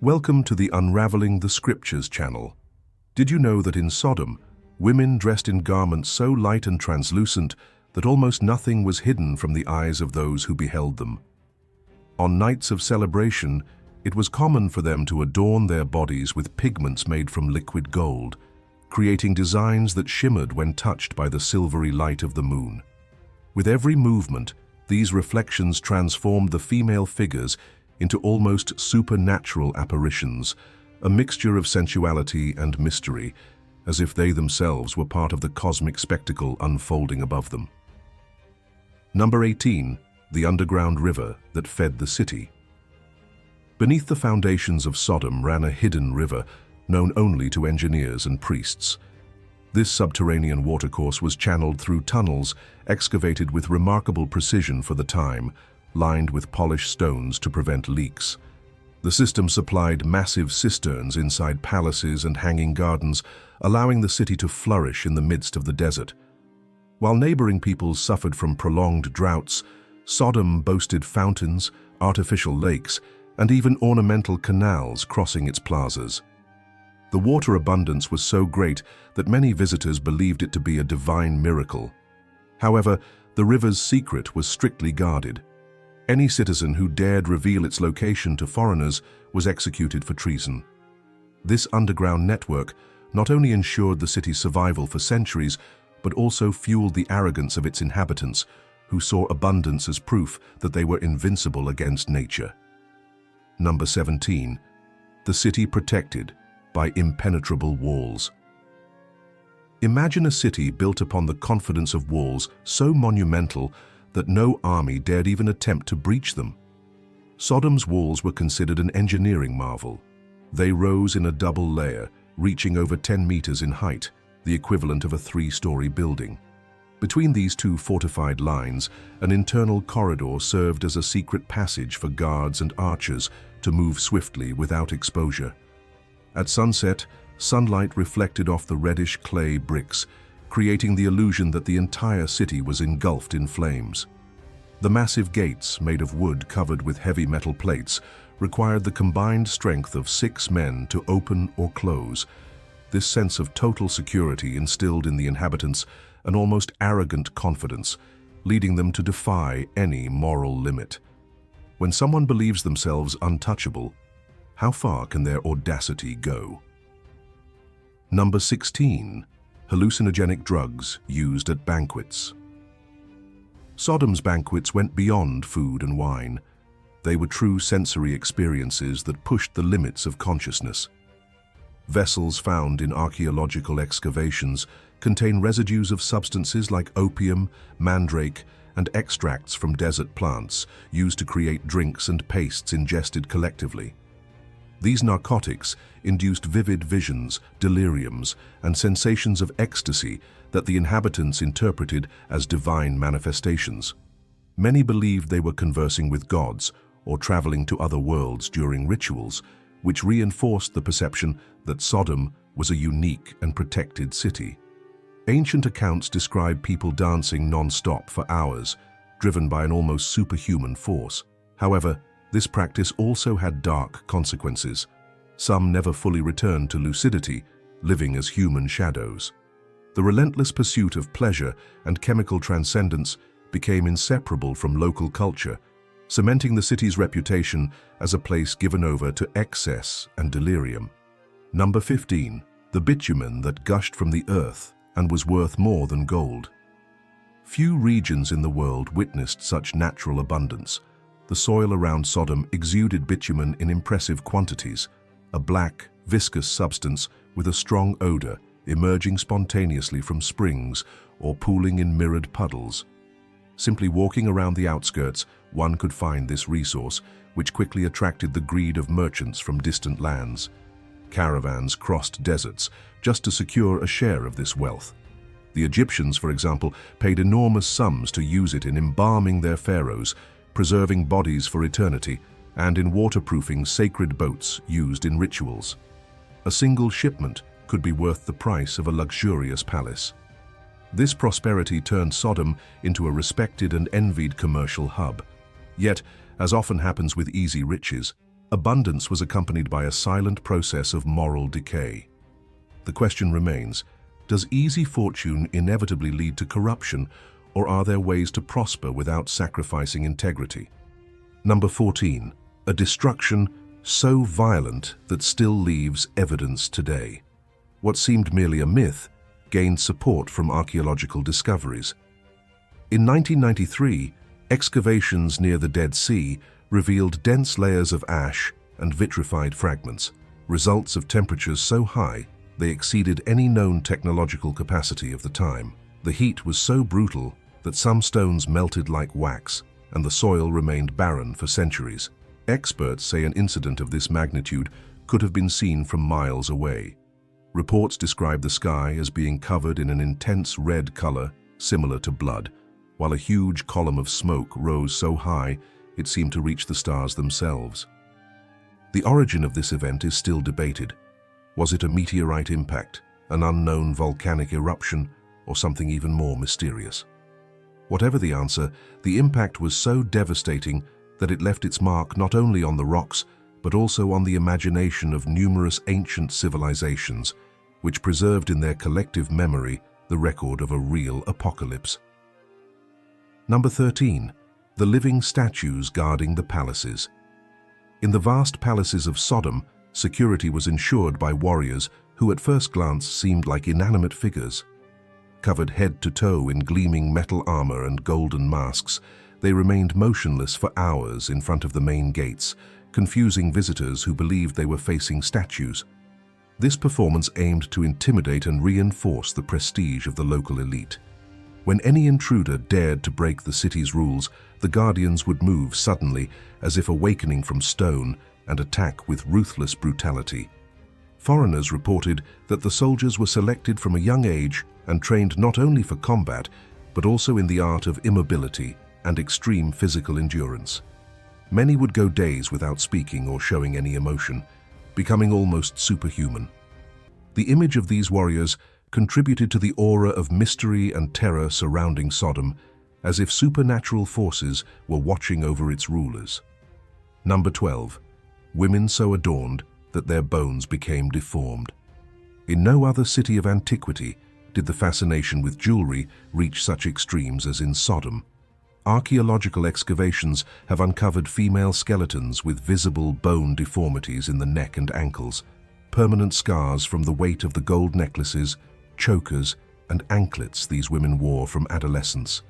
Welcome to the Unraveling the Scriptures channel. Did you know that in Sodom, women dressed in garments so light and translucent that almost nothing was hidden from the eyes of those who beheld them? On nights of celebration, it was common for them to adorn their bodies with pigments made from liquid gold, creating designs that shimmered when touched by the silvery light of the moon. With every movement, these reflections transformed the female figures into almost supernatural apparitions, a mixture of sensuality and mystery, as if they themselves were part of the cosmic spectacle unfolding above them. Number 18. The underground river that fed the city. Beneath the foundations of Sodom ran a hidden river, known only to engineers and priests. This subterranean watercourse was channeled through tunnels excavated with remarkable precision for the time, lined with polished stones to prevent leaks. The system supplied massive cisterns inside palaces and hanging gardens, allowing the city to flourish in the midst of the desert. While neighboring peoples suffered from prolonged droughts, Sodom boasted fountains, artificial lakes, and even ornamental canals crossing its plazas. The water abundance was so great that many visitors believed it to be a divine miracle. However, the river's secret was strictly guarded. Any citizen who dared reveal its location to foreigners was executed for treason. This underground network not only ensured the city's survival for centuries, but also fueled the arrogance of its inhabitants, who saw abundance as proof that they were invincible against nature. Number 17. The city protected by impenetrable walls. Imagine a city built upon the confidence of walls so monumental that no army dared even attempt to breach them. Sodom's walls were considered an engineering marvel. They rose in a double layer, reaching over 10 meters in height, the equivalent of a 3-story building. Between these two fortified lines, an internal corridor served as a secret passage for guards and archers to move swiftly without exposure. At sunset, sunlight reflected off the reddish clay bricks, creating the illusion that the entire city was engulfed in flames. The massive gates, made of wood covered with heavy metal plates, required the combined strength of 6 men to open or close. This sense of total security instilled in the inhabitants an almost arrogant confidence, leading them to defy any moral limit. When someone believes themselves untouchable, how far can their audacity go? Number 16. Hallucinogenic drugs used at banquets. Sodom's banquets went beyond food and wine. They were true sensory experiences that pushed the limits of consciousness. Vessels found in archaeological excavations contain residues of substances like opium, mandrake, and extracts from desert plants used to create drinks and pastes ingested collectively. These narcotics induced vivid visions, deliriums, and sensations of ecstasy that the inhabitants interpreted as divine manifestations. Many believed they were conversing with gods or traveling to other worlds during rituals, which reinforced the perception that Sodom was a unique and protected city. Ancient accounts describe people dancing non-stop for hours, driven by an almost superhuman force. However, this practice also had dark consequences. Some never fully returned to lucidity, living as human shadows. The relentless pursuit of pleasure and chemical transcendence became inseparable from local culture, cementing the city's reputation as a place given over to excess and delirium. Number 15. The bitumen that gushed from the earth and was worth more than gold. Few regions in the world witnessed such natural abundance. The soil around Sodom exuded bitumen in impressive quantities, a black, viscous substance with a strong odor emerging spontaneously from springs or pooling in mirrored puddles. Simply walking around the outskirts, one could find this resource, which quickly attracted the greed of merchants from distant lands. Caravans crossed deserts just to secure a share of this wealth. The Egyptians, for example, paid enormous sums to use it in embalming their pharaohs, preserving bodies for eternity, and in waterproofing sacred boats used in rituals. A single shipment could be worth the price of a luxurious palace. This prosperity turned Sodom into a respected and envied commercial hub. Yet, as often happens with easy riches, Abundance was accompanied by a silent process of moral decay. The question remains, does easy fortune inevitably lead to corruption, or are there ways to prosper without sacrificing integrity? Number 14. A destruction so violent that still leaves evidence today. What seemed merely a myth gained support from archaeological discoveries. In 1993, excavations near the Dead Sea revealed dense layers of ash and vitrified fragments, results of temperatures so high they exceeded any known technological capacity of the time. The heat was so brutal that some stones melted like wax, and the soil remained barren for centuries. Experts say an incident of this magnitude could have been seen from miles away. Reports describe the sky as being covered in an intense red color similar to blood, while a huge column of smoke rose so high it seemed to reach the stars themselves. The origin of this event is still debated. Was it a meteorite impact, an unknown volcanic eruption, or something even more mysterious? Whatever the answer, the impact was so devastating that it left its mark not only on the rocks, but also on the imagination of numerous ancient civilizations, which preserved in their collective memory the record of a real apocalypse. Number 13. The living statues guarding the palaces. In the vast palaces of Sodom, security was ensured by warriors who at first glance seemed like inanimate figures. Covered head to toe in gleaming metal armor and golden masks, they remained motionless for hours in front of the main gates, confusing visitors who believed they were facing statues. This performance aimed to intimidate and reinforce the prestige of the local elite. When any intruder dared to break the city's rules, the guardians would move suddenly, as if awakening from stone, and attack with ruthless brutality. Foreigners reported that the soldiers were selected from a young age and trained not only for combat, but also in the art of immobility and extreme physical endurance. Many would go days without speaking or showing any emotion, becoming almost superhuman. The image of these warriors contributed to the aura of mystery and terror surrounding Sodom, as if supernatural forces were watching over its rulers. Number 12. Women so adorned that their bones became deformed. In no other city of antiquity did the fascination with jewelry reach such extremes as in Sodom. Archaeological excavations have uncovered female skeletons with visible bone deformities in the neck and ankles, permanent scars from the weight of the gold necklaces, chokers, and anklets these women wore from adolescence.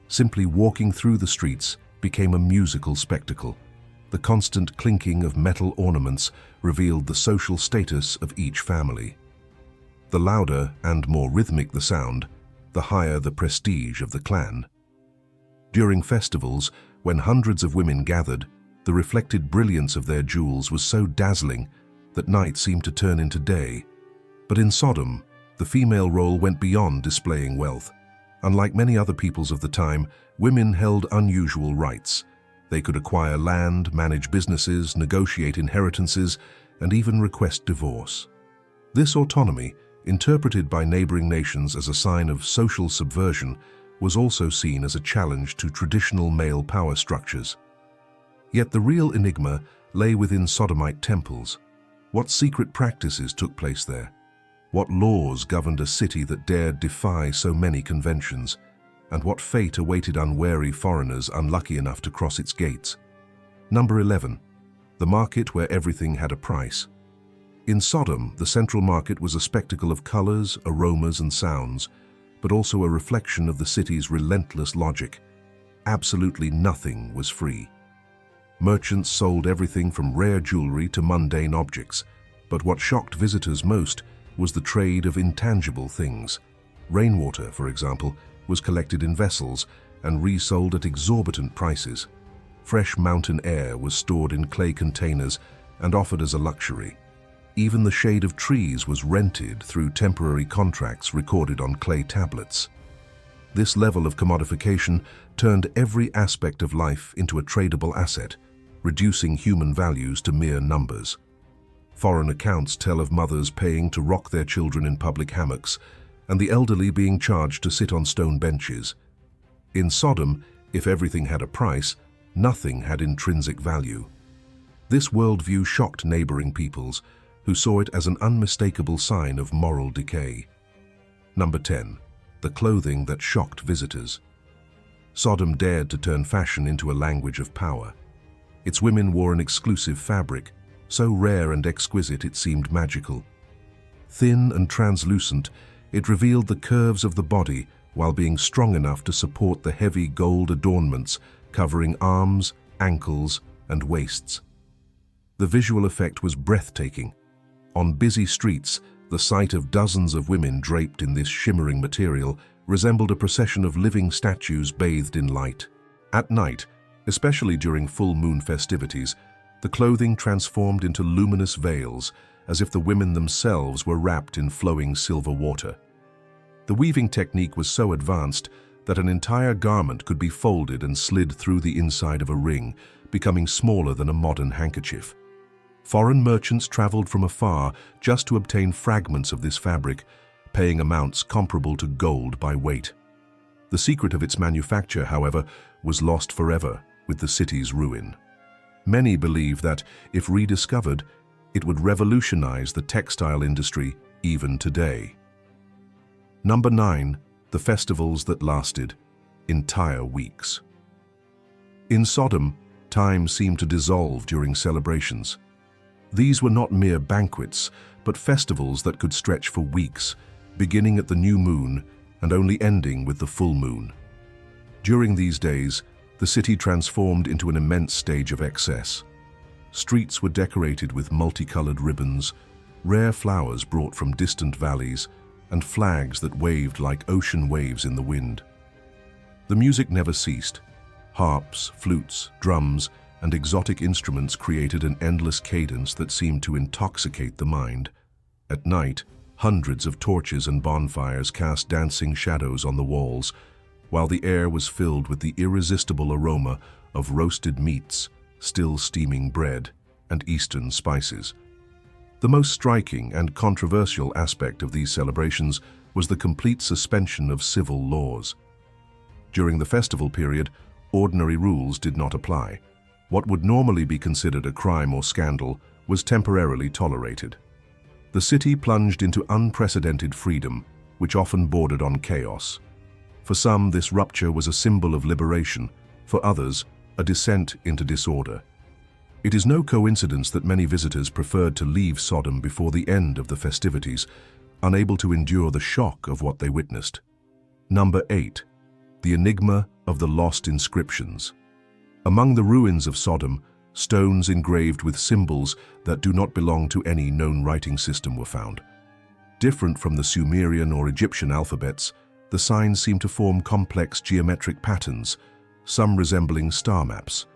Simply walking through the streets became a musical spectacle. The constant clinking of metal ornaments revealed the social status of each family. The louder and more rhythmic the sound, the higher the prestige of the clan. During festivals, when hundreds of women gathered, the reflected brilliance of their jewels was so dazzling that night seemed to turn into day. But in Sodom, the female role went beyond displaying wealth. Unlike many other peoples of the time, women held unusual rights. They could acquire land, manage businesses, negotiate inheritances, and even request divorce. This autonomy, interpreted by neighboring nations as a sign of social subversion, was also seen as a challenge to traditional male power structures. Yet the real enigma lay within Sodomite temples. What secret practices took place there? What laws governed a city that dared defy so many conventions? And what fate awaited unwary foreigners unlucky enough to cross its gates? Number 11. The market where everything had a price. In Sodom, the central market was a spectacle of colors, aromas, and sounds, but also a reflection of the city's relentless logic. Absolutely nothing was free. Merchants sold everything from rare jewelry to mundane objects, but what shocked visitors most was the trade of intangible things. Rainwater, for example, was collected in vessels and resold at exorbitant prices. Fresh mountain air was stored in clay containers and offered as a luxury. Even the shade of trees was rented through temporary contracts recorded on clay tablets. This level of commodification turned every aspect of life into a tradable asset, reducing human values to mere numbers. Foreign accounts tell of mothers paying to rock their children in public hammocks, and the elderly being charged to sit on stone benches. In Sodom, if everything had a price, nothing had intrinsic value. This worldview shocked neighboring peoples, who saw it as an unmistakable sign of moral decay. Number 10. The clothing that shocked visitors. Sodom dared to turn fashion into a language of power. Its women wore an exclusive fabric, so rare and exquisite it seemed magical. Thin and translucent, it revealed the curves of the body while being strong enough to support the heavy gold adornments covering arms, ankles, and waists. The visual effect was breathtaking. On busy streets, the sight of dozens of women draped in this shimmering material resembled a procession of living statues bathed in light. At night, especially during full moon festivities, the clothing transformed into luminous veils, as if the women themselves were wrapped in flowing silver water. The weaving technique was so advanced that an entire garment could be folded and slid through the inside of a ring, becoming smaller than a modern handkerchief. Foreign merchants traveled from afar just to obtain fragments of this fabric, paying amounts comparable to gold by weight. The secret of its manufacture, however, was lost forever with the city's ruin. Many believe that, if rediscovered, it would revolutionize the textile industry even today. Number 9. The festivals that lasted entire weeks. In Sodom, time seemed to dissolve during celebrations. These were not mere banquets, but festivals that could stretch for weeks, beginning at the new moon and only ending with the full moon. During these days, the city transformed into an immense stage of excess. Streets were decorated with multicolored ribbons, rare flowers brought from distant valleys, and flags that waved like ocean waves in the wind. The music never ceased. Harps, flutes, drums, and exotic instruments created an endless cadence that seemed to intoxicate the mind. At night, hundreds of torches and bonfires cast dancing shadows on the walls, while the air was filled with the irresistible aroma of roasted meats, still steaming bread, and Eastern spices. The most striking and controversial aspect of these celebrations was the complete suspension of civil laws. During the festival period, ordinary rules did not apply. What would normally be considered a crime or scandal was temporarily tolerated. The city plunged into unprecedented freedom, which often bordered on chaos. For some, this rupture was a symbol of liberation; for others, a descent into disorder. It is no coincidence that many visitors preferred to leave Sodom before the end of the festivities, unable to endure the shock of what they witnessed. Number 8. The enigma of the lost inscriptions. Among the ruins of Sodom, stones engraved with symbols that do not belong to any known writing system were found. Different from the Sumerian or Egyptian alphabets, the signs seem to form complex geometric patterns, some resembling star maps.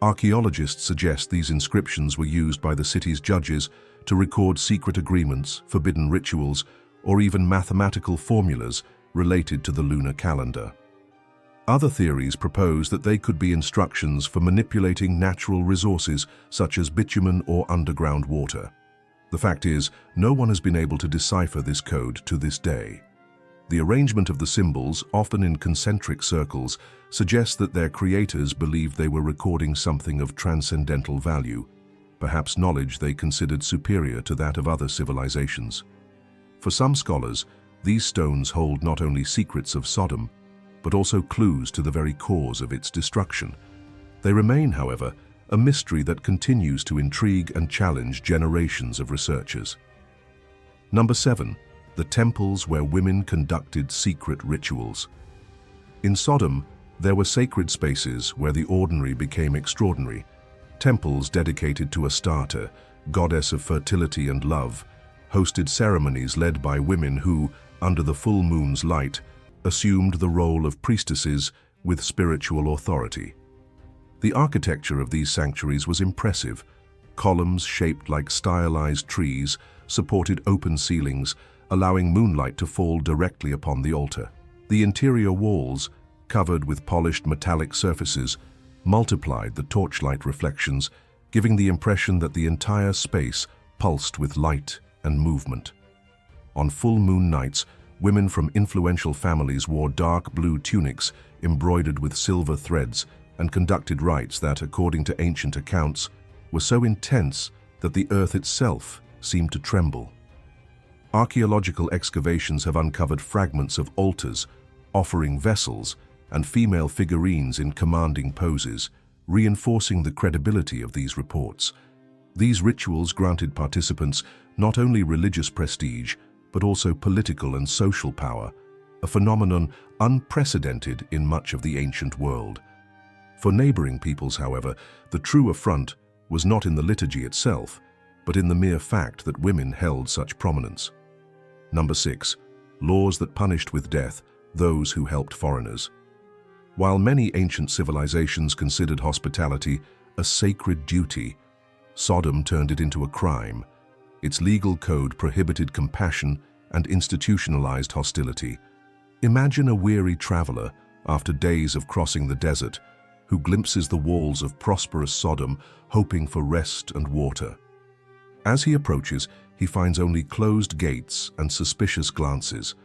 Archaeologists suggest these inscriptions were used by the city's judges to record secret agreements, forbidden rituals, or even mathematical formulas related to the lunar calendar. Other theories propose that they could be instructions for manipulating natural resources such as bitumen or underground water. The fact is, no one has been able to decipher this code to this day. The arrangement of the symbols, often in concentric circles, suggests that their creators believed they were recording something of transcendental value, perhaps knowledge they considered superior to that of other civilizations. For some scholars, these stones hold not only secrets of Sodom, but also clues to the very cause of its destruction. They remain, however, a mystery that continues to intrigue and challenge generations of researchers. Number 7. The temples where women conducted secret rituals. In Sodom, there were sacred spaces where the ordinary became extraordinary. Temples dedicated to Astarte, goddess of fertility and love, hosted ceremonies led by women who, under the full moon's light, assumed the role of priestesses with spiritual authority. The architecture of these sanctuaries was impressive. Columns shaped like stylized trees supported open ceilings, allowing moonlight to fall directly upon the altar. The interior walls, covered with polished metallic surfaces, multiplied the torchlight reflections, giving the impression that the entire space pulsed with light and movement. On full moon nights, women from influential families wore dark blue tunics embroidered with silver threads and conducted rites that, according to ancient accounts, were so intense that the earth itself seemed to tremble. Archaeological excavations have uncovered fragments of altars, offering vessels, and female figurines in commanding poses, reinforcing the credibility of these reports. These rituals granted participants not only religious prestige, but also political and social power, a phenomenon unprecedented in much of the ancient world. For neighboring peoples, however, the true affront was not in the liturgy itself, but in the mere fact that women held such prominence. Number 6. Laws that punished with death those who helped foreigners. While many ancient civilizations considered hospitality a sacred duty, Sodom turned it into a crime. Its legal code prohibited compassion and institutionalized hostility. Imagine a weary traveler, after days of crossing the desert, who glimpses the walls of prosperous Sodom, hoping for rest and water. As he approaches, he finds only closed gates and suspicious glances.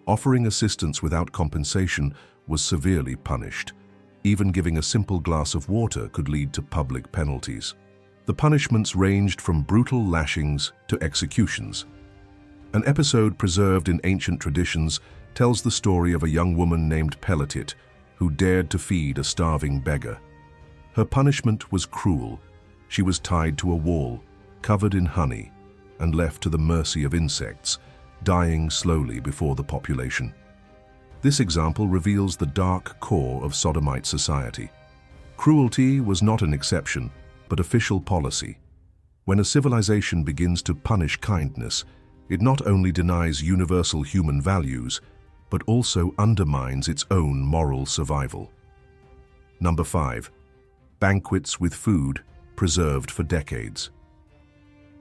Offering assistance without compensation was severely punished. Even giving a simple glass of water could lead to public penalties. The punishments ranged from brutal lashings to executions. An episode preserved in ancient traditions tells the story of a young woman named Pelatit who dared to feed a starving beggar. Her punishment was cruel. She was tied to a wall, covered in honey, and left to the mercy of insects, dying slowly before the population. This example reveals the dark core of Sodomite society. Cruelty was not an exception, but official policy. When a civilization begins to punish kindness, it not only denies universal human values, but also undermines its own moral survival. Number 5. Banquets with food preserved for decades.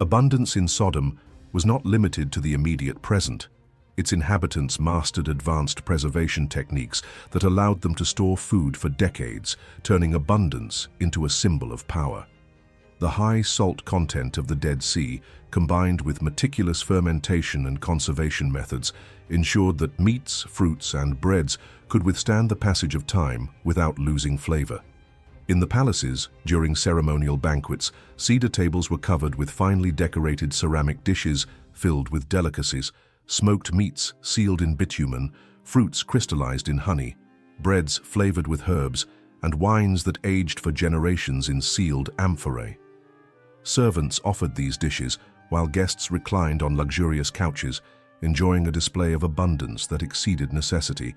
Abundance in Sodom was not limited to the immediate present. Its inhabitants mastered advanced preservation techniques that allowed them to store food for decades, turning abundance into a symbol of power. The high salt content of the Dead Sea, combined with meticulous fermentation and conservation methods, ensured that meats, fruits, and breads could withstand the passage of time without losing flavor. In the palaces, during ceremonial banquets, cedar tables were covered with finely decorated ceramic dishes filled with delicacies, smoked meats sealed in bitumen, fruits crystallized in honey, breads flavored with herbs, and wines that aged for generations in sealed amphorae. Servants offered these dishes while guests reclined on luxurious couches, enjoying a display of abundance that exceeded necessity.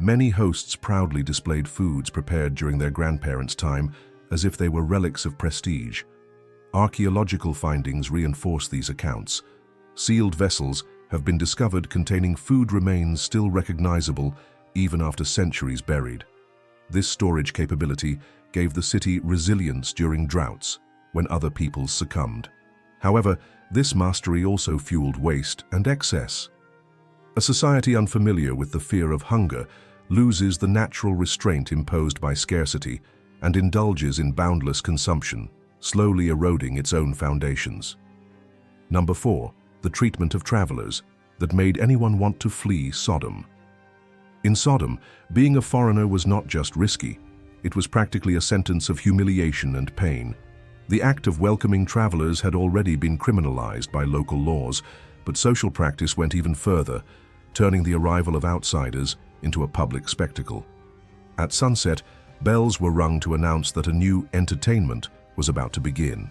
Many hosts proudly displayed foods prepared during their grandparents' time as if they were relics of prestige. Archaeological findings reinforce these accounts. Sealed vessels have been discovered containing food remains still recognizable even after centuries buried. This storage capability gave the city resilience during droughts when other peoples succumbed. However, this mastery also fueled waste and excess. A society unfamiliar with the fear of hunger loses the natural restraint imposed by scarcity and indulges in boundless consumption, slowly eroding its own foundations. Number 4. The treatment of travelers that made anyone want to flee Sodom. In Sodom, being a foreigner was not just risky, it was practically a sentence of humiliation and pain. The act of welcoming travelers had already been criminalized by local laws, but social practice went even further, turning the arrival of outsiders into a public spectacle. At sunset, bells were rung to announce that a new entertainment was about to begin.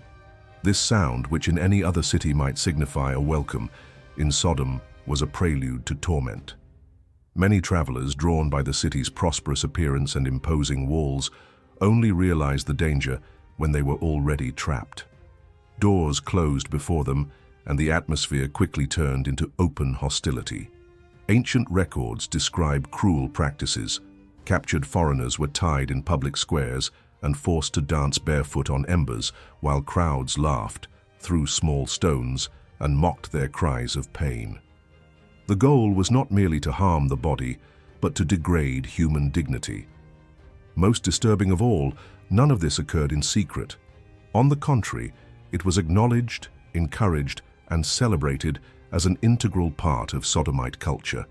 This sound, which in any other city might signify a welcome, in Sodom was a prelude to torment. Many travelers, drawn by the city's prosperous appearance and imposing walls, only realized the danger when they were already trapped. Doors closed before them, and the atmosphere quickly turned into open hostility. Ancient records describe cruel practices. Captured foreigners were tied in public squares and forced to dance barefoot on embers while crowds laughed, threw small stones, and mocked their cries of pain. The goal was not merely to harm the body, but to degrade human dignity. Most disturbing of all, none of this occurred in secret. On the contrary, it was acknowledged, encouraged, and celebrated as an integral part of Sodomite culture.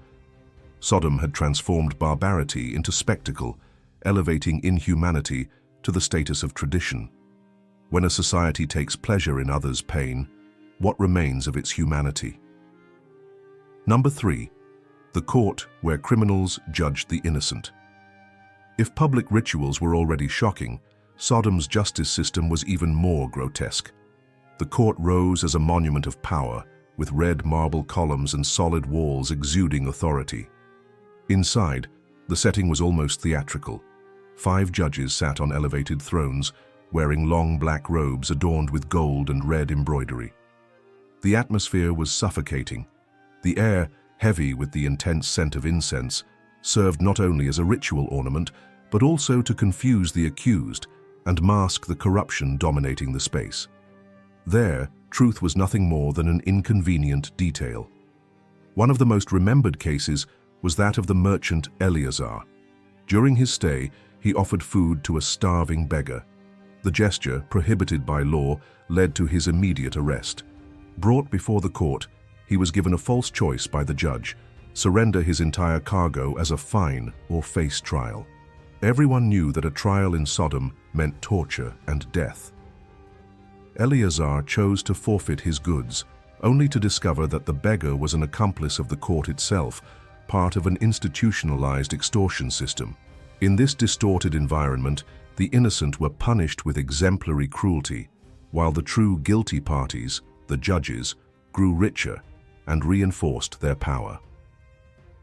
Sodom had transformed barbarity into spectacle, elevating inhumanity to the status of tradition. When a society takes pleasure in others' pain, what remains of its humanity? Number 3. The court where criminals judged the innocent. If public rituals were already shocking, Sodom's justice system was even more grotesque. The court rose as a monument of power, with red marble columns and solid walls exuding authority. Inside, the setting was almost theatrical. 5 judges sat on elevated thrones, wearing long black robes adorned with gold and red embroidery. The atmosphere was suffocating. The air, heavy with the intense scent of incense, served not only as a ritual ornament, but also to confuse the accused and mask the corruption dominating the space. There, truth was nothing more than an inconvenient detail. One of the most remembered cases was that of the merchant Eleazar. During his stay, he offered food to a starving beggar. The gesture, prohibited by law, led to his immediate arrest. Brought before the court, he was given a false choice by the judge: surrender his entire cargo as a fine or face trial. Everyone knew that a trial in Sodom meant torture and death. Eleazar chose to forfeit his goods, only to discover that the beggar was an accomplice of the court itself, part of an institutionalized extortion system. In this distorted environment, the innocent were punished with exemplary cruelty, while the true guilty parties, the judges, grew richer and reinforced their power.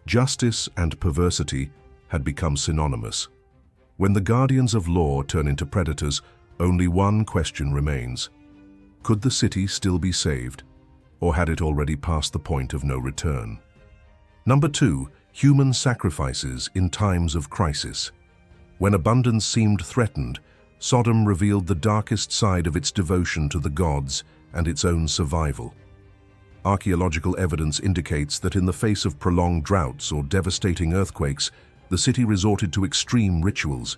Justice and perversity had become synonymous. When the guardians of law turn into predators, only one question remains: could the city still be saved, or had it already passed the point of no return? Number 2. Human sacrifices in times of crisis. When abundance seemed threatened, Sodom revealed the darkest side of its devotion to the gods and its own survival. Archaeological evidence indicates that in the face of prolonged droughts or devastating earthquakes, the city resorted to extreme rituals: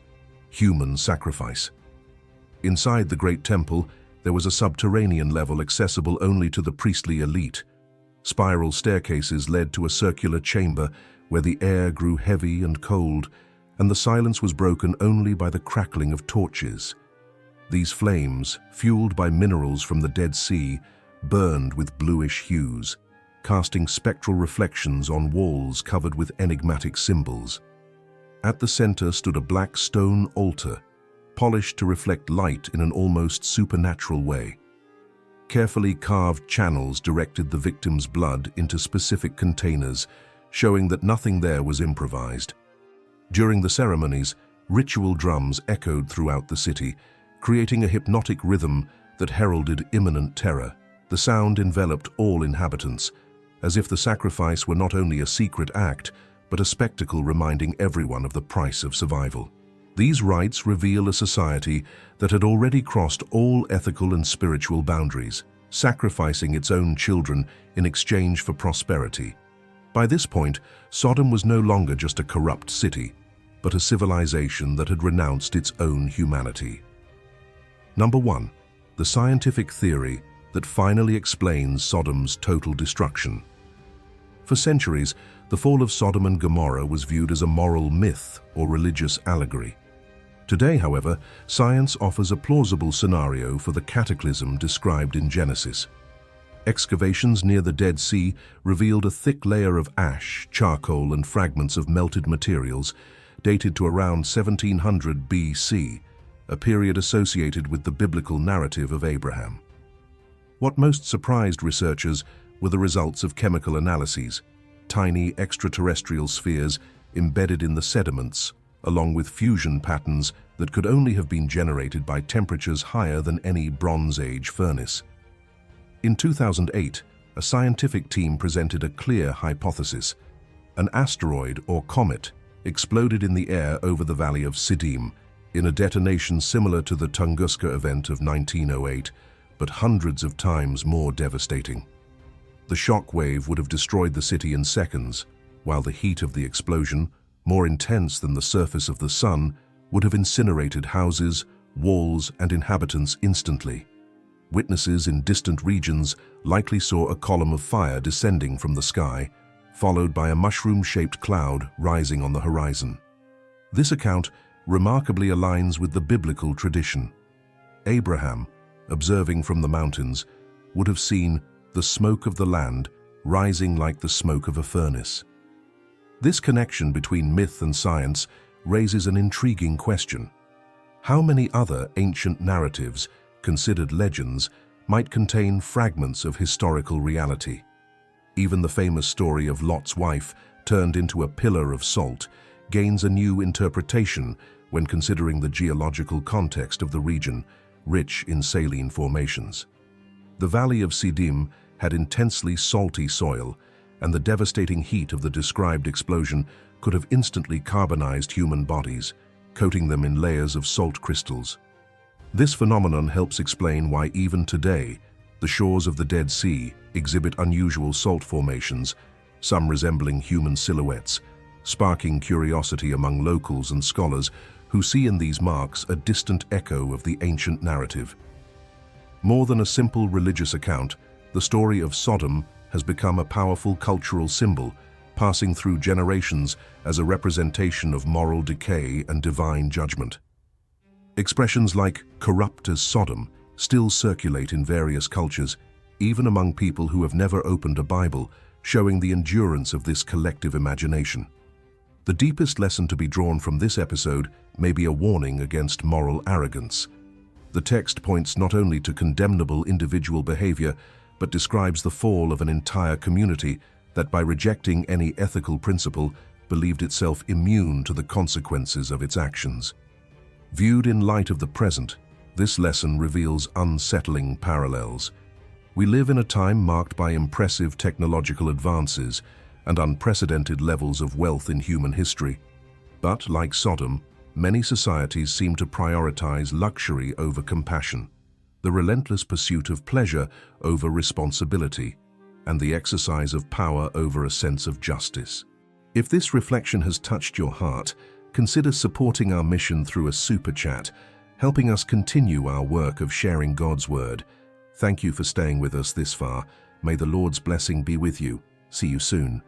human sacrifice. Inside the Great Temple, there was a subterranean level accessible only to the priestly elite. Spiral staircases led to a circular chamber where the air grew heavy and cold, and the silence was broken only by the crackling of torches. These flames, fueled by minerals from the Dead Sea, burned with bluish hues, casting spectral reflections on walls covered with enigmatic symbols. At the center stood a black stone altar, polished to reflect light in an almost supernatural way. Carefully carved channels directed the victim's blood into specific containers, showing that nothing there was improvised. During the ceremonies, ritual drums echoed throughout the city, creating a hypnotic rhythm that heralded imminent terror. The sound enveloped all inhabitants, as if the sacrifice were not only a secret act, but a spectacle reminding everyone of the price of survival. These rites reveal a society that had already crossed all ethical and spiritual boundaries, sacrificing its own children in exchange for prosperity. By this point, Sodom was no longer just a corrupt city, but a civilization that had renounced its own humanity. Number 1. The scientific theory that finally explains Sodom's total destruction. For centuries, the fall of Sodom and Gomorrah was viewed as a moral myth or religious allegory. Today, however, science offers a plausible scenario for the cataclysm described in Genesis. Excavations near the Dead Sea revealed a thick layer of ash, charcoal, and fragments of melted materials dated to around 1700 BC, a period associated with the biblical narrative of Abraham. What most surprised researchers were the results of chemical analyses: tiny extraterrestrial spheres embedded in the sediments, along with fusion patterns that could only have been generated by temperatures higher than any Bronze Age furnace. In 2008, a scientific team presented a clear hypothesis. An asteroid or comet exploded in the air over the valley of Sodom in a detonation similar to the Tunguska event of 1908, but hundreds of times more devastating. The shock wave would have destroyed the city in seconds, while the heat of the explosion, more intense than the surface of the sun, would have incinerated houses, walls, and inhabitants instantly. Witnesses in distant regions likely saw a column of fire descending from the sky, followed by a mushroom-shaped cloud rising on the horizon. This account remarkably aligns with the biblical tradition. Abraham, observing from the mountains, would have seen the smoke of the land rising like the smoke of a furnace. This connection between myth and science raises an intriguing question. How many other ancient narratives, considered legends, might contain fragments of historical reality? Even the famous story of Lot's wife, turned into a pillar of salt, gains a new interpretation when considering the geological context of the region, rich in saline formations. The valley of Sodom had intensely salty soil, and the devastating heat of the described explosion could have instantly carbonized human bodies, coating them in layers of salt crystals. This phenomenon helps explain why even today, the shores of the Dead Sea exhibit unusual salt formations, some resembling human silhouettes, sparking curiosity among locals and scholars who see in these marks a distant echo of the ancient narrative. More than a simple religious account, the story of Sodom has become a powerful cultural symbol, passing through generations as a representation of moral decay and divine judgment. Expressions like "corrupt as Sodom" still circulate in various cultures, even among people who have never opened a Bible, showing the endurance of this collective imagination. The deepest lesson to be drawn from this episode may be a warning against moral arrogance. The text points not only to condemnable individual behavior, but describes the fall of an entire community that, by rejecting any ethical principle, believed itself immune to the consequences of its actions. Viewed in light of the present, this lesson reveals unsettling parallels. We live in a time marked by impressive technological advances and unprecedented levels of wealth in human history. But, like Sodom, many societies seem to prioritize luxury over compassion, the relentless pursuit of pleasure over responsibility, and the exercise of power over a sense of justice. If this reflection has touched your heart, consider supporting our mission through a super chat, helping us continue our work of sharing God's Word. Thank you for staying with us this far. May the Lord's blessing be with you. See you soon.